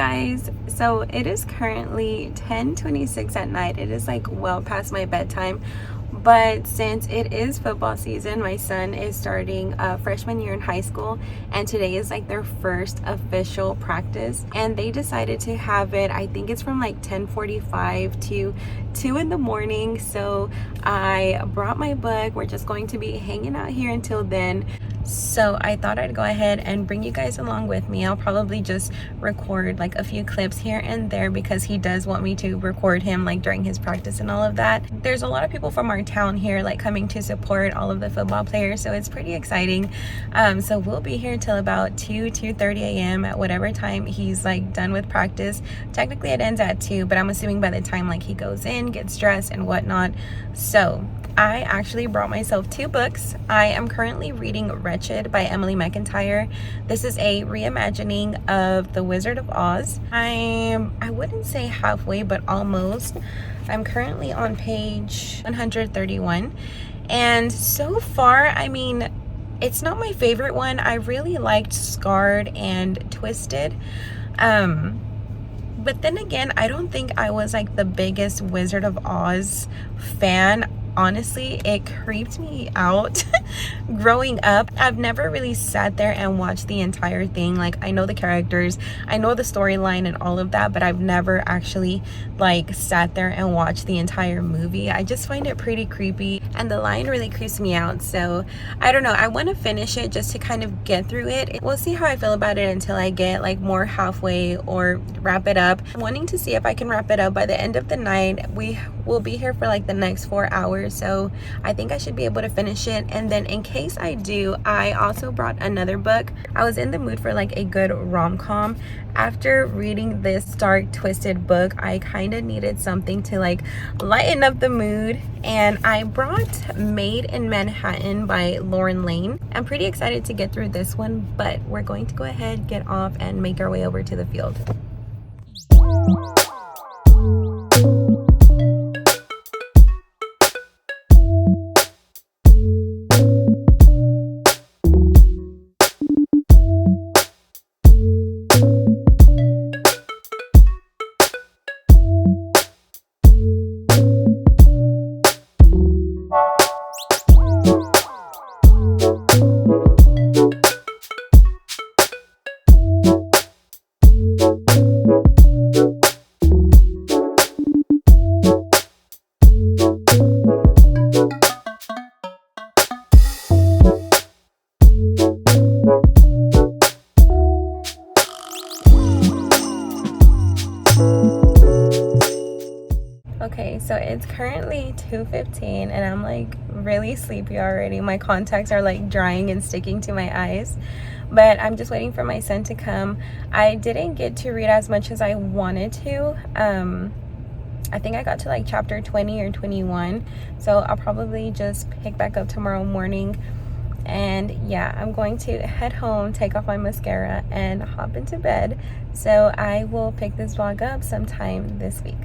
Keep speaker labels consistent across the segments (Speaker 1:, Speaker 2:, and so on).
Speaker 1: guys, so it is currently 10:26 at night. It is like well past my bedtime, but since it is football season, my son is starting freshman year in high school, and today is like their first official practice, and they decided to have it, I think it's from like 10:45 to 2 in the morning. So I brought my book. We're just going to be hanging out here until then. So I thought I'd go ahead and bring you guys along with me. I'll probably just record like a few clips here and there because he does want me to record him like during his practice and all of that. There's a lot of people from our town here like coming to support all of the football players, so it's pretty exciting. So we'll be here till about 2:30 a.m. at whatever time he's like done with practice. Technically it ends at 2, but I'm assuming by the time like he goes in, gets dressed and whatnot. So I actually brought myself 2 books. I am currently reading Wretched by Emily McIntyre. This is a reimagining of The Wizard of Oz. I wouldn't say halfway, but almost. I'm currently on page 131. And so far, I mean, it's not my favorite one. I really liked Scarred and Twisted. But then again, I don't think I was like the biggest Wizard of Oz fan. Honestly, it creeped me out growing up. I've never really sat there and watched the entire thing. Like, I know the characters, I know the storyline and all of that, but I've never actually like sat there and watched the entire movie. I just find it pretty creepy, and the line really creeps me out. So I don't know, I want to finish it just to kind of get through it. We'll see how I feel about it until I get like more halfway or wrap it up. I'm wanting to see if I can wrap it up by the end of the night. We will be here for like the next 4 hours, so I think I should be able to finish it. And then in case I do, I also brought another book. I was in the mood for like a good rom-com. After reading this dark, twisted book, I kind of needed something to like lighten up the mood, and I brought Made in Manhattan by Lauren Lane. I'm pretty excited to get through this one, but we're going to go ahead, get off, and make our way over to the field. Okay, so it's currently 2:15 and I'm like really sleepy already. My contacts are like drying and sticking to my eyes, but I'm just waiting for my son to come. I didn't get to read as much as I wanted to. I think I got to like chapter 20 or 21, so I'll probably just pick back up tomorrow morning. And yeah, I'm going to head home, take off my mascara, and hop into bed. So I will pick this vlog up sometime this week.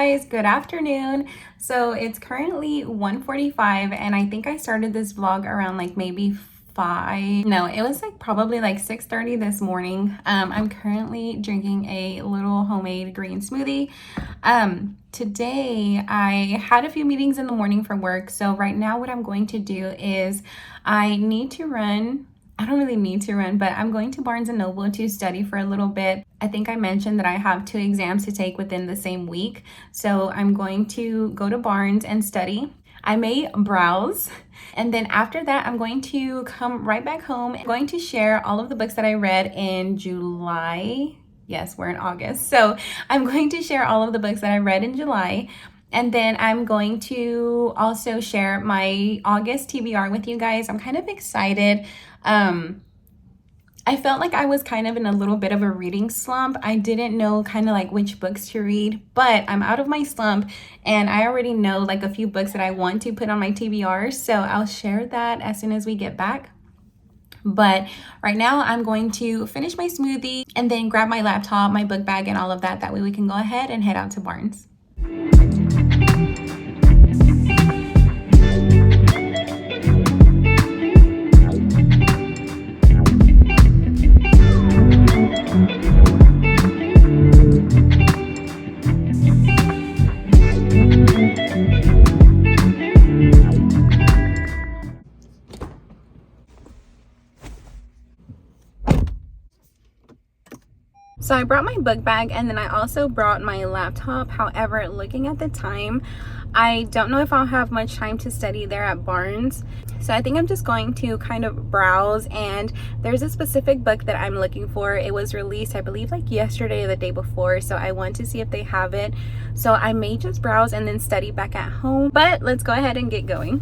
Speaker 1: guys, good afternoon. So it's currently 1:45 and I think I started this vlog around like maybe 5. No, it was like probably like 6:30 this morning. I'm currently drinking a little homemade green smoothie. Today I had a few meetings in the morning for work. So right now what I'm going to do is I need to run. I don't really need to run, but I'm going to Barnes & Noble to study for a little bit. I think I mentioned that I have 2 exams to take within the same week. So I'm going to go to Barnes and study. I may browse. And then after that, I'm going to come right back home. I'm going to share all of the books that I read in July. Yes, we're in August. So I'm going to share all of the books that I read in July. And then I'm going to also share my August TBR with you guys. I'm kind of excited. I felt like I was kind of in a little bit of a reading slump. I didn't know kind of like which books to read, but I'm out of my slump and I already know like a few books that I want to put on my TBR. So I'll share that as soon as we get back. But right now I'm going to finish my smoothie and then grab my laptop, my book bag, and all of that. That way we can go ahead and head out to Barnes. So I brought my book bag and then I also brought my laptop. However, looking at the time, I don't know if I'll have much time to study there at Barnes. So I think I'm just going to kind of browse, and there's a specific book that I'm looking for. It was released, I believe, like yesterday or the day before. So I want to see if they have it. So I may just browse and then study back at home. But let's go ahead and get going.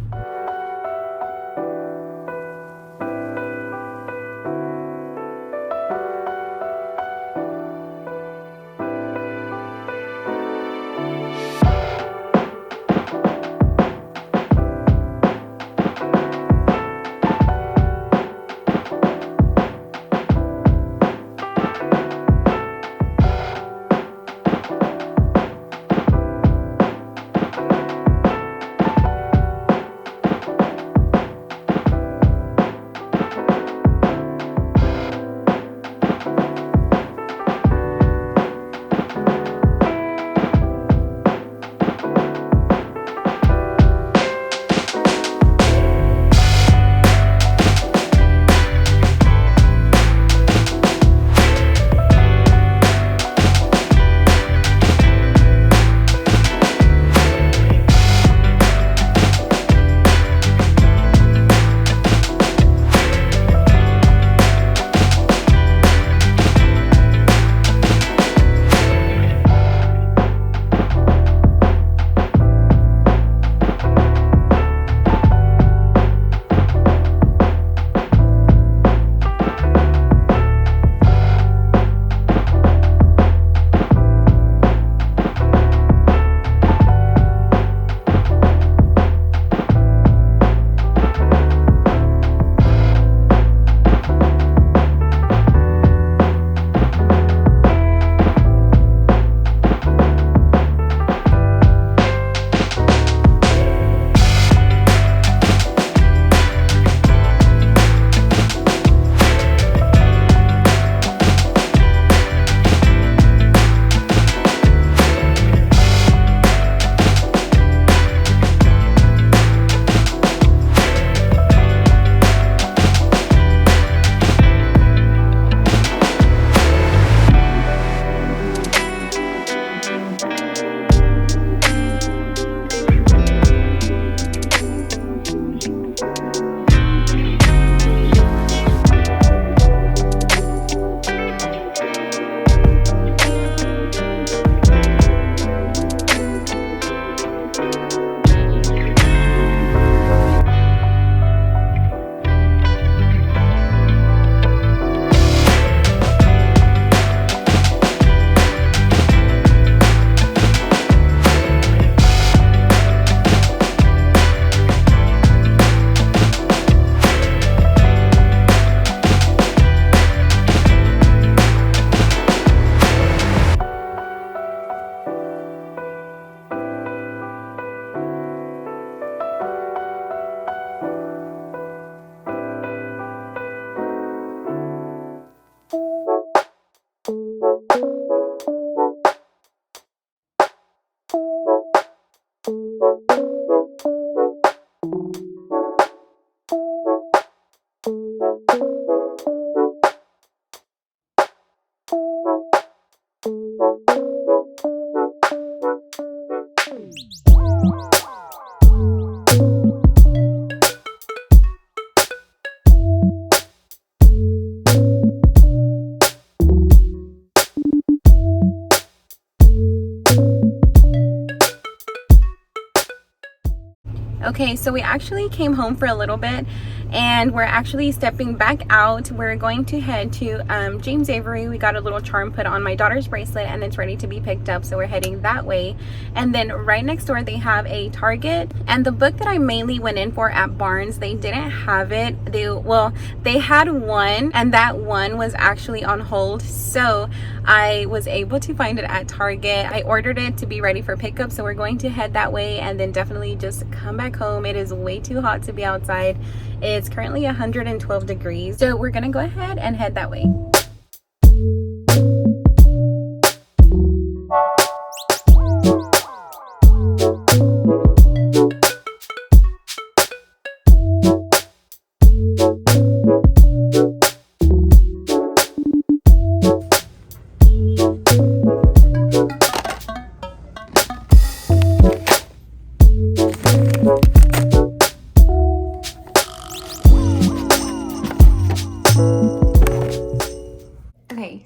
Speaker 1: Okay, so we actually came home for a little bit and we're actually stepping back out. We're going to head to James Avery. We got a little charm put on my daughter's bracelet and it's ready to be picked up, so we're heading that way. And then right next door they have a Target, and the book that I mainly went in for at Barnes, they didn't have it. They had one, and that one was actually on hold, so I was able to find it at Target. I ordered it to be ready for pickup, so we're going to head that way and then definitely just come back home. It is way too hot to be outside. It's currently 112 degrees, so we're gonna go ahead and head that way.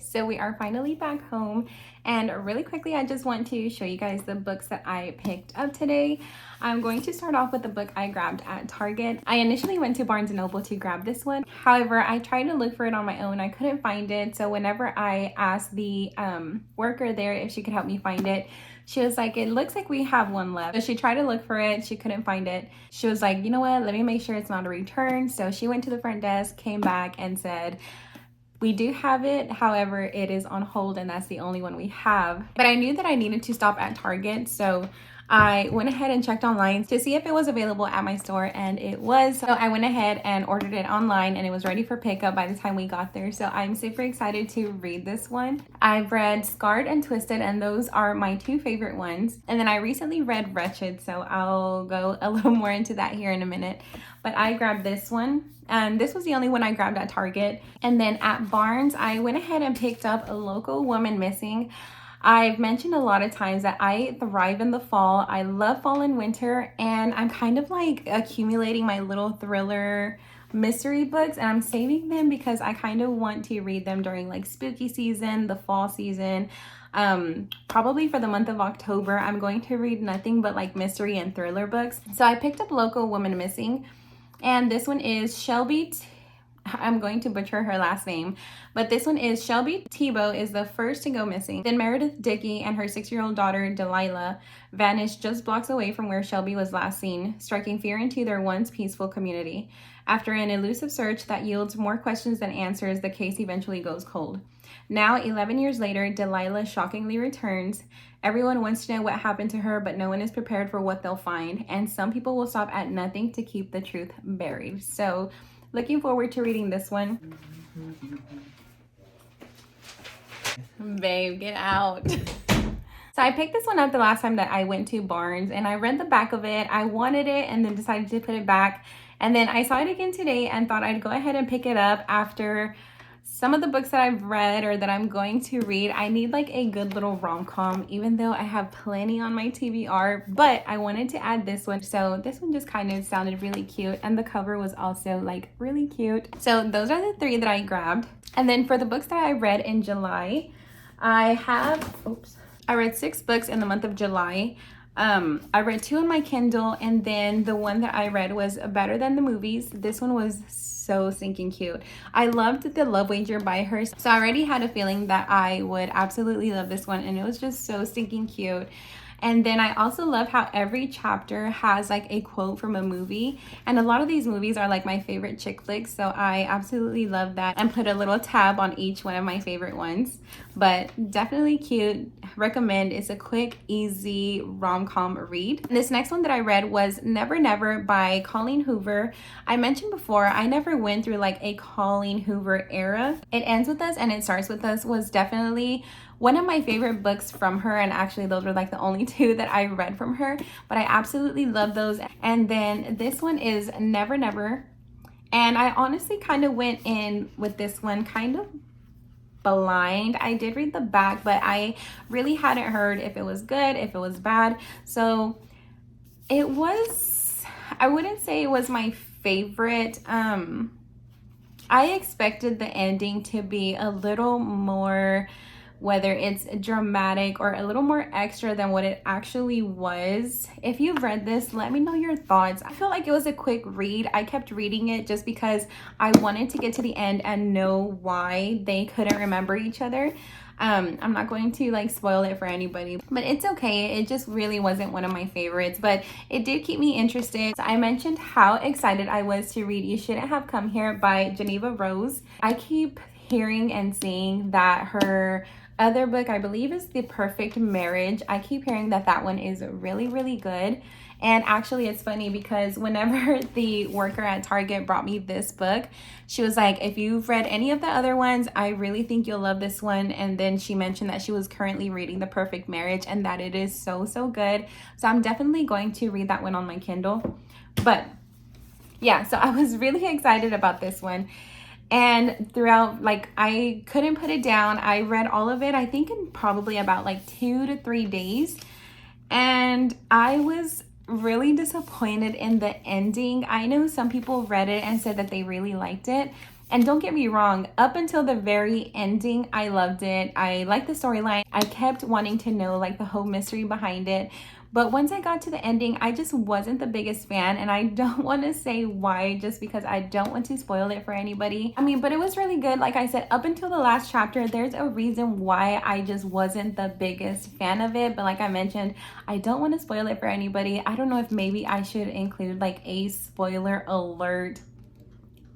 Speaker 1: So we are finally back home, and really quickly I just want to show you guys the books that I picked up today. I'm going to start off with the book I grabbed at Target. I initially went to Barnes & Noble to grab this one. However, I tried to look for it on my own. I couldn't find it, so whenever I asked the worker there if she could help me find it, she was like, it looks like we have one left. So she tried to look for it. She couldn't find it. She was like, you know what, let me make sure it's not a return. So she went to the front desk, came back and said, we do have it, however, it is on hold and that's the only one we have. But I knew that I needed to stop at Target, so I went ahead and checked online to see if it was available at my store, and it was. So I went ahead and ordered it online and it was ready for pickup by the time we got there. So I'm super excited to read this one. I've read Scarred and Twisted, and those are my two favorite ones. And then I recently read Wretched, so I'll go a little more into that here in a minute. But I grabbed this one. This was the only one I grabbed at Target. And then at Barnes, I went ahead and picked up A Local Woman Missing. I've mentioned a lot of times that I thrive in the fall. I love fall and winter, and I'm kind of like accumulating my little thriller mystery books, and I'm saving them because I kind of want to read them during like spooky season, the fall season. Probably for the month of October, I'm going to read nothing but like mystery and thriller books. So I picked up Local Woman Missing, and this one is Shelby I'm going to butcher her last name, but this one is Shelby Tebow is the first to go missing. Then Meredith Dickey and her 6-year-old daughter Delilah vanished just blocks away from where Shelby was last seen, striking fear into their once peaceful community. After an elusive search that yields more questions than answers, the case eventually goes cold. Now, 11 years later, Delilah shockingly returns. Everyone wants to know what happened to her, but no one is prepared for what they'll find, and some people will stop at nothing to keep the truth buried. So, looking forward to reading this one. Babe, get out. So I picked this one up the last time that I went to Barnes, and I read the back of it. I wanted it and then decided to put it back. And then I saw it again today and thought I'd go ahead and pick it up after some of the books that I've read or that I'm going to read. I need like a good little rom-com, even though I have plenty on my TBR, but I wanted to add this one. So this one just kind of sounded really cute, and the cover was also like really cute. So those are the three that I grabbed. And then for the books that I read in July, I read 6 books in the month of July. I read 2 on my Kindle, and then the one that I read was Better Than the Movies. This one was so stinking cute. I loved The Love Wager by her, so I already had a feeling that I would absolutely love this one, and it was just so stinking cute. And then I also love how every chapter has like a quote from a movie, and a lot of these movies are like my favorite chick flicks, so I absolutely love that and put a little tab on each one of my favorite ones. But definitely cute. Recommend. It's a quick, easy rom-com read. And this next one that I read was Never Never by Colleen Hoover. I mentioned before, I never went through like a Colleen Hoover era. It Ends With Us and It Starts With Us was definitely one of my favorite books from her, and actually those were like the only 2 that I read from her, but I absolutely love those. And then this one is Never Never, and I honestly kind of went in with this one kind of blind. I did read the back, but I really hadn't heard if it was good, if it was bad. So it was, I wouldn't say it was my favorite. I expected the ending to be a little more whether it's dramatic or a little more extra than what it actually was. If you've read this, let me know your thoughts. I feel like it was a quick read. I kept reading it just because I wanted to get to the end and know why they couldn't remember each other. I'm not going to like spoil it for anybody, but it's okay. It just really wasn't one of my favorites, but it did keep me interested. So I mentioned how excited I was to read You Shouldn't Have Come Here by Geneva Rose. I keep hearing and seeing that her other book, I believe, is The Perfect Marriage. I keep hearing that that one is really, really good. And actually, it's funny because whenever the worker at Target brought me this book, she was like, if you've read any of the other ones, I really think you'll love this one. And then she mentioned that she was currently reading The Perfect Marriage and that it is so, so good. So I'm definitely going to read that one on my Kindle. But yeah, so I was really excited about this one. And throughout, like, I couldn't put it down. I read all of it, I think in probably about like 2 to 3 days. And I was really disappointed in the ending. I know some people read it and said that they really liked it. And don't get me wrong, up until the very ending, I loved it. I liked the storyline. I kept wanting to know like the whole mystery behind it. But once I got to the ending, I just wasn't the biggest fan, and I don't want to say why just because I don't want to spoil it for anybody. I mean, but it was really good. Like I said, up until the last chapter, there's a reason why I just wasn't the biggest fan of it. But like I mentioned, I don't want to spoil it for anybody. I don't know if maybe I should include like a spoiler alert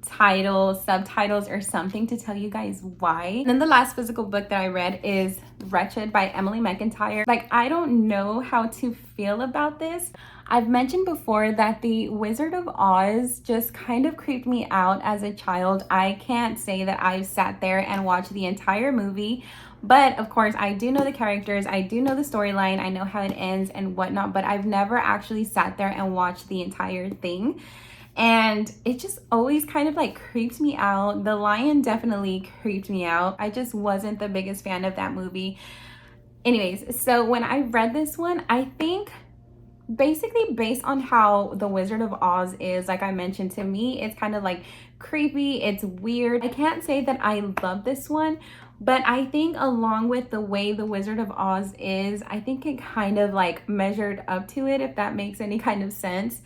Speaker 1: title, subtitles, or something to tell you guys why. And then the last physical book that I read is Wretched by Emily McIntyre. Like, I don't know how to feel about this. I've mentioned before that the Wizard of Oz just kind of creeped me out as a child. I can't say that I've sat there and watched the entire movie, but of course I do know the characters, I do know the storyline, I know how it ends and whatnot, but I've never actually sat there and watched the entire thing. And it just always kind of like creeped me out. The lion definitely creeped me out. I just wasn't the biggest fan of that movie. Anyways, so when I read this one, I think basically based on how The Wizard of Oz is, like I mentioned, to me, it's kind of like creepy. It's weird. I can't say that I love this one, but I think along with the way The Wizard of Oz is, I think it kind of like measured up to it, if that makes any kind of sense.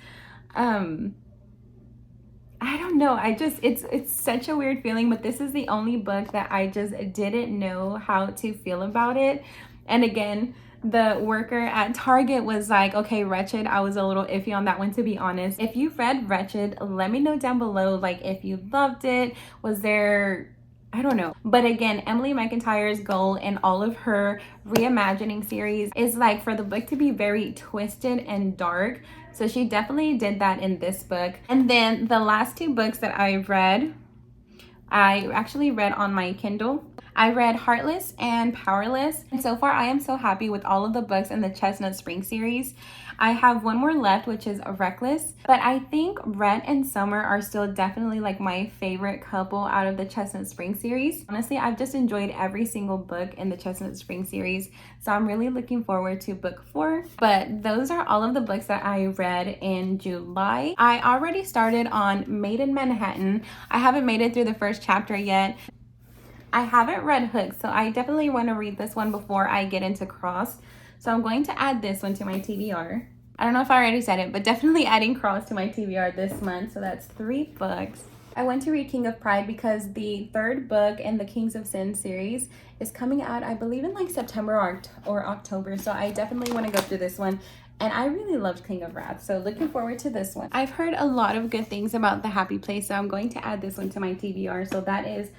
Speaker 1: I don't know. It's such a weird feeling, but this is the only book that I just didn't know how to feel about it. And again, the worker at Target was like, okay, Wretched. I was a little iffy on that one, to be honest. If you've read Wretched, let me know down below, like if you loved it. Was there, I don't know. But again, Emily McIntyre's goal in all of her reimagining series is like for the book to be very twisted and dark. So she definitely did that in this book. And then the last 2 books that I read, I actually read on my Kindle. I read Heartless and Powerless. And so far, I am so happy with all of the books in the Chestnut Spring series. I have one more left, which is Reckless. But I think Red and Summer are still definitely like my favorite couple out of the Chestnut Spring series. Honestly, I've just enjoyed every single book in the Chestnut Spring series. So I'm really looking forward to book 4. But those are all of the books that I read in July. I already started on Made in Manhattan. I haven't made it through the first chapter yet. I haven't read Hook, so I definitely want to read this one before I get into Cross. So I'm going to add this one to my TBR. I don't know if I already said it, but definitely adding Cross to my TBR this month. So that's 3 books. I went to read King of Pride because the 3rd book in the Kings of Sin series is coming out, I believe, in like September or October. So I definitely want to go through this one. And I really loved King of Wrath, so looking forward to this one. I've heard a lot of good things about The Happy Place, so I'm going to add this one to my TBR. So that is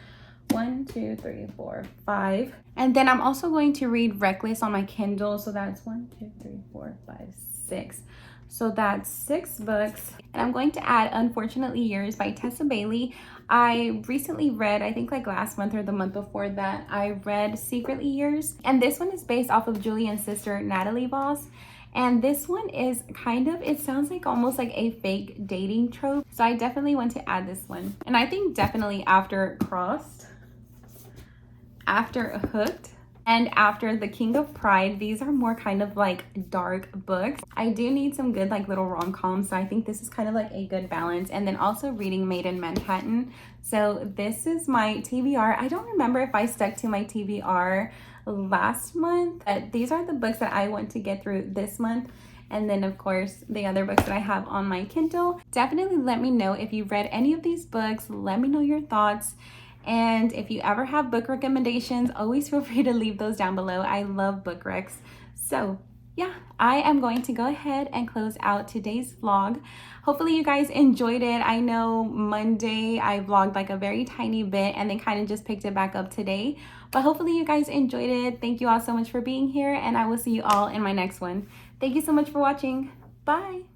Speaker 1: 1, 2, 3, 4, 5. And then I'm also going to read Reckless on my Kindle. So that's 1, 2, 3, 4, 5, 6. So that's 6 books. And I'm going to add Unfortunately Yours by Tessa Bailey. I recently read, I think like last month or the month before that, I read Secretly Yours. And this one is based off of Julian's sister, Natalie Voss. And this one is kind of, it sounds like almost like a fake dating trope. So I definitely want to add this one. And I think definitely after Crossed, after Hooked, and after The King of Pride, these are more kind of like dark books. I do need some good like little rom-coms, so I think this is kind of like a good balance. And then also reading Made in Manhattan. So this is my TBR. I don't remember if I stuck to my TBR last month. These are the books that I want to get through this month. And then of course the other books that I have on my Kindle. Definitely let me know if you've read any of these books. Let me know your thoughts. And if you ever have book recommendations, always feel free to leave those down below. I love book recs. So yeah, I am going to go ahead and close out today's vlog. Hopefully you guys enjoyed it. I know Monday I vlogged like a very tiny bit and then kind of just picked it back up today. But hopefully you guys enjoyed it. Thank you all so much for being here, and I will see you all in my next one. Thank you so much for watching. Bye.